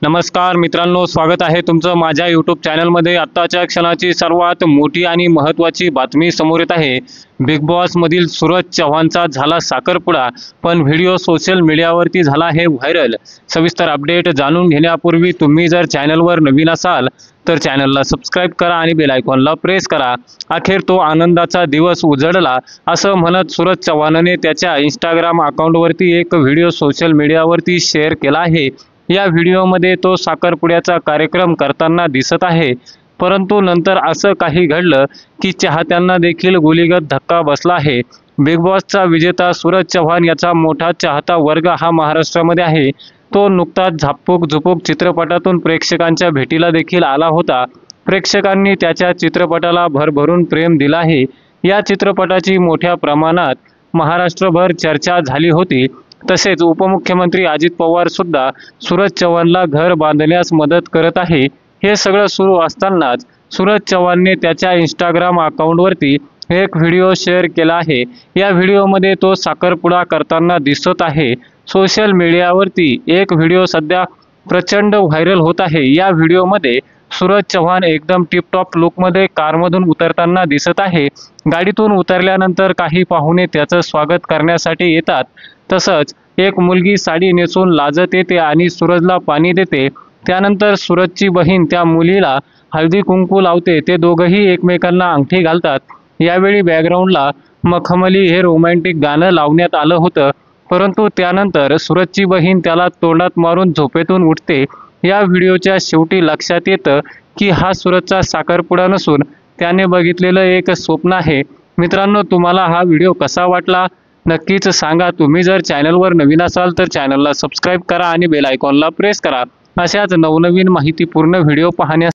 नमस्कार मित्रांनो, स्वागत आहे तुमचं माझ्या यूट्यूब चॅनलमध्ये। आत्ताच्या क्षणाची सर्वात मोठी आणि महत्त्वाची बातमी समोर येत आहे। बिग बॉस मधील सूरज चव्हाणचा झाला साखरपुडा, पण व्हिडिओ सोशल मीडियावरती झाला आहे व्हायरल। सविस्तर अपडेट जाणून घेण्यापूर्वी तुम्ही जर चॅनलवर नवीन असाल तर चॅनलला सबस्क्राइब करा आणि बेल आयकॉनला प्रेस करा। अखेर तो आनंदाचा दिवस उजळला असं म्हणत सूरज चव्हाणने त्याच्या इंस्टाग्राम अकाउंटवरती एक व्हिडिओ सोशल मीडियावरती शेअर केला आहे। या व्हिडिओमध्ये तो साखरपुड्याचा कार्यक्रम करताना दिसत आहे, परंतु नंतर असं काही घडलं की चाहत्यांना देखील गोलीगत धक्का बसला आहे। बिग बॉसचा विजेता सूरज चव्हाण याचा मोठा चाहता वर्ग हा महाराष्ट्रामध्ये आहे। तो नुकताच झापक झुपूक चित्रपटातून प्रेक्षकांच्या भेटीला देखील आला होता। प्रेक्षकांनी त्याच्या चित्रपटाला भरभरून प्रेम दिलं आहे। या चित्रपटाची मोठ्या प्रमाणात महाराष्ट्रभर चर्चा झाली होती। तसेच उपमुख्यमंत्री अजित पवार सुद्धा सूरज चव्हाणला घर बांधण्यास मदत करत आहे। हे सगळं सुरू असतानाच सूरज चव्हाणने त्याच्या इंस्टाग्राम अकाउंटवरती एक व्हिडिओ शेअर केला आहे। या व्हिडिओमध्ये तो साखरपुडा करताना दिसत आहे। सोशल मीडियावरती एक व्हिडिओ सध्या प्रचंड व्हायरल होत आहे। या व्हिडिओमध्ये सूरज चव्हाण एकदम टिपटॉप लुकमध्ये कारमधून उतरताना दिसत आहे। गाडीतून उतरल्यानंतर काही पाहुणे त्याचं स्वागत करण्यासाठी येतात। तसंच एक मुलगी साडी नेसून लाजत येते आणि सूरजला पाणी देते। त्यानंतर सूरजची बहीण त्या मुलीला हळदी कुंकू लावते। ते दोघंही एकमेकांना अंगठी घालतात। यावेळी बॅकग्राऊंडला मखमली हे रोमॅन्टिक गाणं लावण्यात आलं होतं, परंतु त्यानंतर सूरजची बहीण त्याला तोंडात मारून झोपेतून उठते। या व्हिडिओच्या शेवटी लक्षात येतं की हा सूरजचा साखरपुडा नसून त्याने बघितलेलं एक स्वप्न आहे। मित्रांनो, तुम्हाला हा व्हिडिओ कसा वाटला नक्कीच सांगा। तुम्ही जर चॅनलवर नवीन असाल तर चॅनलला सबस्क्राइब करा आणि बेल आयकॉनला प्रेस करा। अशाच नवनवीन माहितीपूर्ण व्हिडिओ पाहण्यासाठी